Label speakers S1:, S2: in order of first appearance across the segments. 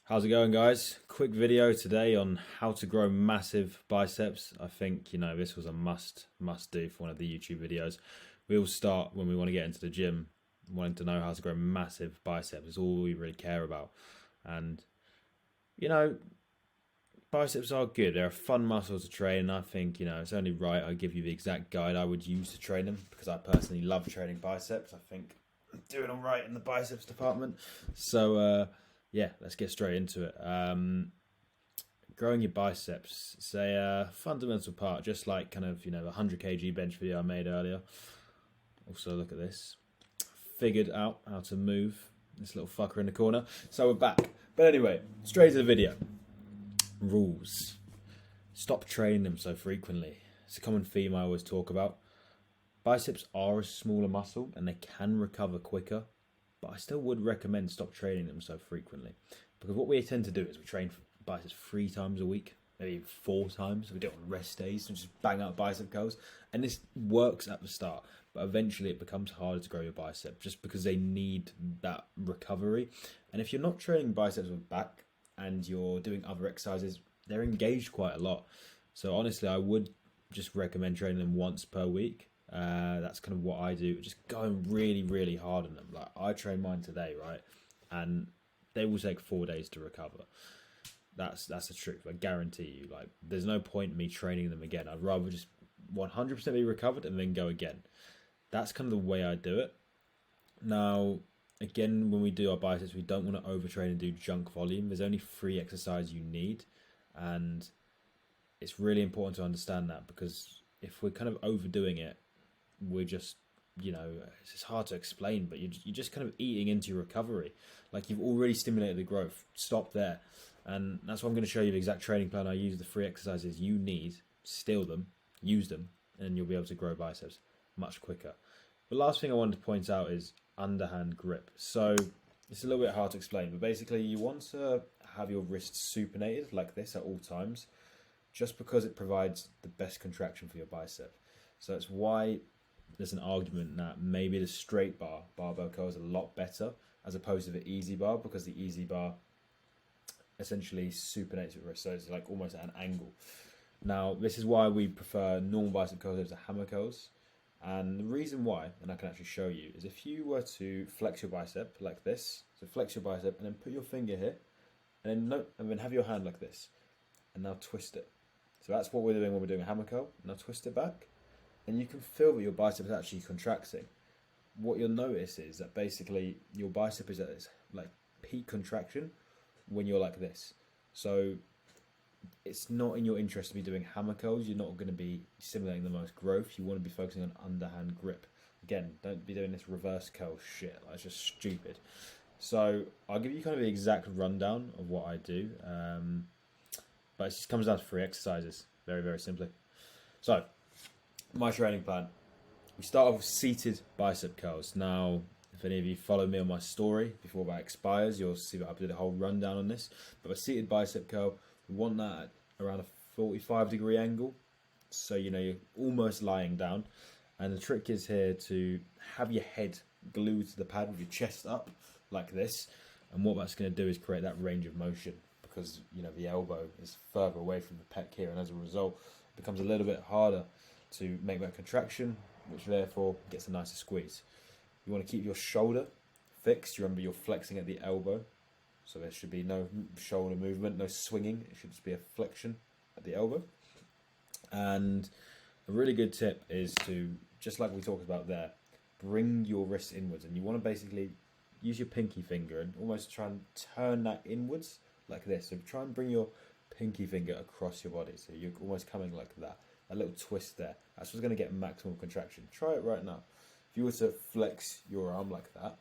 S1: How's it going, guys? Quick video today on how to grow massive biceps. I think, this was a must do for one of the YouTube videos. We all start when we want to get into the gym, wanting to know how to grow massive biceps. It's all we really care about. And, you know, biceps are good. They're a fun muscle to train. I think, it's only right I give you the exact guide I would use to train them because I personally love training biceps. I think I'm doing all right in the biceps department. So, yeah, let's get straight into it. Growing your biceps is a fundamental part, just like the 100 kg bench video I made earlier. Also, look at this. Figured out how to move this little fucker in the corner. So we're back. But anyway, straight to the video. Rules. Stop training them so frequently. It's a common theme I always talk about. Biceps are a smaller muscle and they can recover quicker, but I still would recommend stop training them so frequently, because what we tend to do is we train biceps 3 times a week, maybe 4 times. We do it on rest days and just bang out bicep curls, and this works at the start, but eventually it becomes harder to grow your bicep just because they need that recovery. And if you're not training biceps with back and you're doing other exercises, they're engaged quite a lot. So honestly, I would just recommend training them once per week. That's kind of what I do, just going really, really hard on them. Like, I train mine today, right? And they will take 4 days to recover. That's the truth. I guarantee you. Like, there's no point in me training them again. I'd rather just 100% be recovered and then go again. That's kind of the way I do it. Now, again, when we do our biceps, we don't want to overtrain and do junk volume. There's only 3 exercises you need, and it's really important to understand that, because if we're kind of overdoing it, we're just, it's hard to explain, but you're just kind of eating into your recovery. Like, you've already stimulated the growth. Stop there. And that's why I'm going to show you the exact training plan I use, the 3 exercises you need, steal them, use them, and you'll be able to grow biceps much quicker. The last thing I wanted to point out is underhand grip. So it's a little bit hard to explain, but basically you want to have your wrists supinated like this at all times, just because it provides the best contraction for your bicep. So it's why there's an argument that maybe the straight bar barbell curl is a lot better as opposed to the easy bar, because the easy bar essentially supinates your wrist, so it's like almost at an angle. Now, this is why we prefer normal bicep curls over hammer curls. And the reason why, and I can actually show you, is if you were to flex your bicep like this, so flex your bicep and then put your finger here, and then have your hand like this, and now twist it. So that's what we're doing when we're doing a hammer curl. Now twist it back, and you can feel that your bicep is actually contracting. What you'll notice is that basically your bicep is at its like peak contraction when you're like this. So it's not in your interest to be doing hammer curls. You're not going to be stimulating the most growth. You want to be focusing on underhand grip. Again, don't be doing this reverse curl shit. That's just stupid. So I'll give you kind of the exact rundown of what I do. But it just comes down to 3 exercises, very, very simply. So, my training plan. We start off with seated bicep curls. Now, if any of you follow me on my story before that expires, you'll see that I did a whole rundown on this. But a seated bicep curl, we want that at around a 45-degree angle. So, you're almost lying down. And the trick is here to have your head glued to the pad with your chest up, like this. And what that's going to do is create that range of motion, because the elbow is further away from the pec here, and as a result it becomes a little bit harder to make that contraction, which therefore gets a nicer squeeze. You want to keep your shoulder fixed. You remember, you're flexing at the elbow, so there should be no shoulder movement, no swinging. It should just be a flexion at the elbow. And a really good tip is to, just like we talked about there, bring your wrist inwards, and you want to basically use your pinky finger and almost try and turn that inwards like this. So try and bring your pinky finger across your body, so you're almost coming like that. A little twist there. That's what's going to get maximum contraction. Try it right now. If you were to flex your arm like that,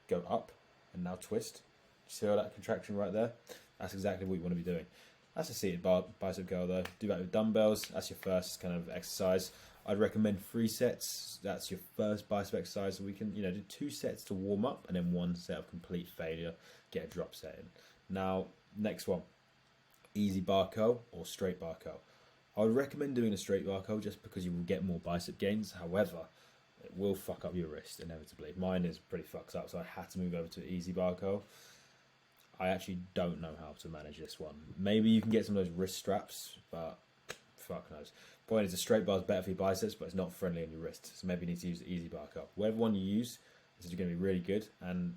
S1: go up, and now twist. See all that contraction right there? That's exactly what you want to be doing. That's a seated bicep curl though. Do that with dumbbells. That's your first kind of exercise. I'd recommend 3 sets. That's your first bicep exercise. So we can, do 2 sets to warm up, and then 1 set of complete failure. Get a drop set in. Now, next one. Easy bar curl or straight bar curl. I would recommend doing a straight bar curl just because you will get more bicep gains. However, it will fuck up your wrist inevitably. Mine is pretty fucked up, so I had to move over to easy bar curl. I actually don't know how to manage this one. Maybe you can get some of those wrist straps, but fuck knows. Point is, a straight bar is better for your biceps, but it's not friendly on your wrist. So maybe you need to use the easy bar curl. Whatever one you use, this is going to be really good. And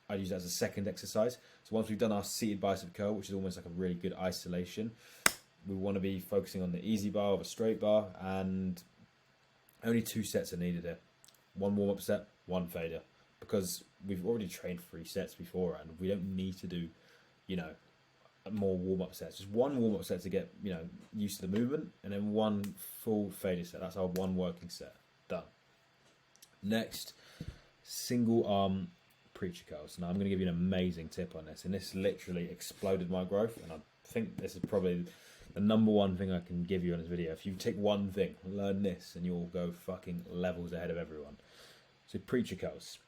S1: I use that as a second exercise. So once we've done our seated bicep curl, which is almost like a really good isolation, we want to be focusing on the easy bar or a straight bar, and only 2 sets are needed here. 1 warm-up set, 1 failure. Because we've already trained 3 sets beforehand. We don't need to do, more warm-up sets. Just 1 warm-up set to get, used to the movement, and then 1 full failure set. That's our 1 working set. Done. Next, single arm preacher curls. Now I'm going to give you an amazing tip on this, and this literally exploded my growth, and I think this is probably the number 1 thing I can give you on this video. If you take one thing, learn this, and you'll go fucking levels ahead of everyone. So preacher curls.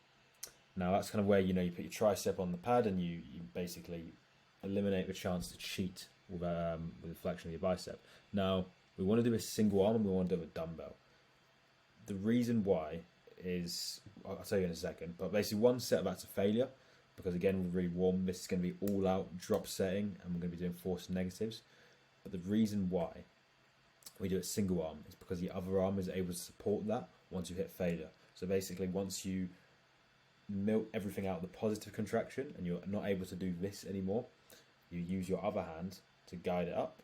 S1: Now that's kind of where, you put your tricep on the pad and you basically eliminate the chance to cheat with the flexion of your bicep. Now, we want to do a single arm and we want to do a dumbbell. The reason why is, I'll tell you in a second, but basically 1 set of that's a failure, because again, we're really warm. This is going to be all out drop setting, and we're going to be doing force negatives. But the reason why we do a single arm is because the other arm is able to support that once you hit failure. So basically, once you milk everything out of the positive contraction and you're not able to do this anymore, you use your other hand to guide it up,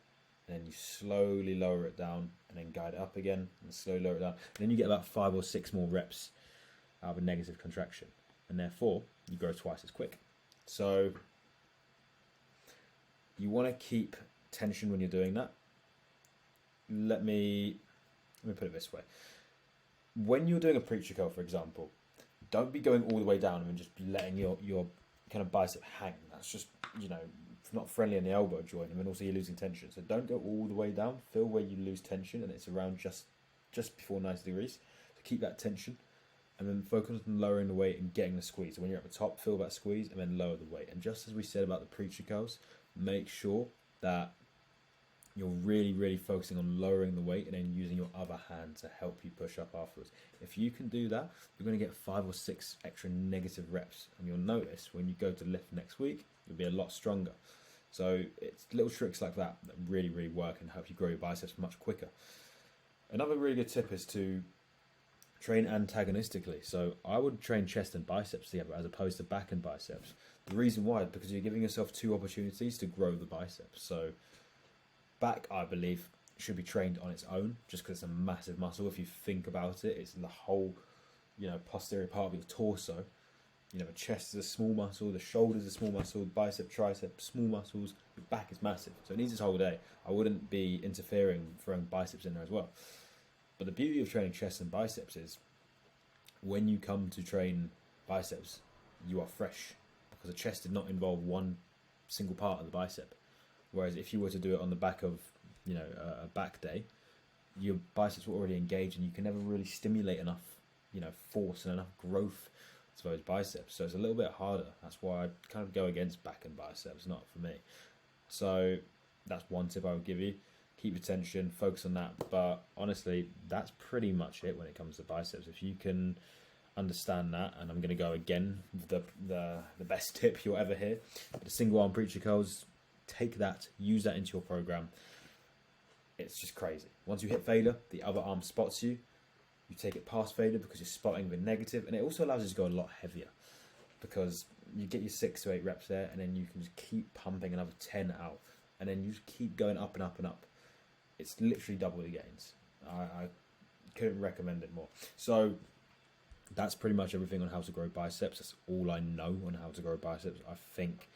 S1: and then you slowly lower it down, and then guide it up again, and slowly lower it down. And then you get about 5 or 6 more reps out of a negative contraction, and therefore you grow twice as quick. So you want to keep tension when you're doing that. Let me put it this way. When you're doing a preacher curl, for example, don't be going all the way down and just letting your kind of bicep hang. That's just, not friendly in the elbow joint, and then also you're losing tension. So don't go all the way down. Feel where you lose tension, and it's around just before 90 degrees. So keep that tension, and then focus on lowering the weight and getting the squeeze. So when you're at the top, feel that squeeze, and then lower the weight. And just as we said about the preacher curls, make sure that you're really, really focusing on lowering the weight and then using your other hand to help you push up afterwards. If you can do that, you're going to get 5 or 6 extra negative reps, and you'll notice when you go to lift next week, you'll be a lot stronger. So it's little tricks like that that really, really work and help you grow your biceps much quicker. Another really good tip is to train antagonistically. So I would train chest and biceps together as opposed to back and biceps. The reason why is because you're giving yourself 2 opportunities to grow the biceps. So back, I believe, should be trained on its own, just because it's a massive muscle. If you think about it, it's the whole, posterior part of your torso. The chest is a small muscle, the shoulder is a small muscle, bicep, tricep, small muscles. Your back is massive, so it needs its whole day. I wouldn't be interfering, throwing biceps in there as well. But the beauty of training chest and biceps is when you come to train biceps, you are fresh, because the chest did not involve one single part of the bicep. Whereas if you were to do it on the back of, a back day, your biceps were already engaged, and you can never really stimulate enough, force and enough growth to those biceps. So it's a little bit harder. That's why I kind of go against back and biceps, not for me. So that's one tip I would give you. Keep your tension, focus on that. But honestly, that's pretty much it when it comes to biceps. If you can understand that, and I'm going to go again with the best tip you'll ever hear, the single arm preacher curls. Take that, use that into your program. It's just crazy. Once you hit failure, the other arm spots you. You take it past failure because you're spotting the negative, and it also allows you to go a lot heavier because you get your 6 to 8 reps there, and then you can just keep pumping another 10 out, and then you just keep going up and up and up. It's literally double the gains. I couldn't recommend it more. So that's pretty much everything on how to grow biceps. That's all I know on how to grow biceps. I think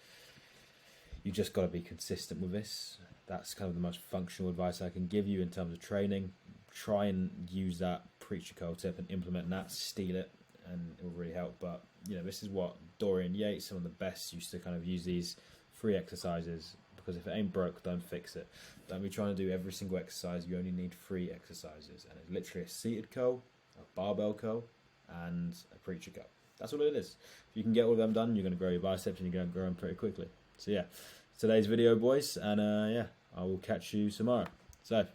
S1: you just got to be consistent with this. That's kind of the most functional advice I can give you in terms of training. Try and use that preacher curl tip and implement that, steal it, and it will really help. But, this is what Dorian Yates, some of the best, used to kind of use these 3 exercises, because if it ain't broke, don't fix it. Don't be trying to do every single exercise. You only need 3 exercises, and it's literally a seated curl, a barbell curl, and a preacher curl. That's all it is. If you can get all of them done, you're going to grow your biceps, and you're going to grow them pretty quickly. So yeah, today's video, boys, and I will catch you tomorrow. So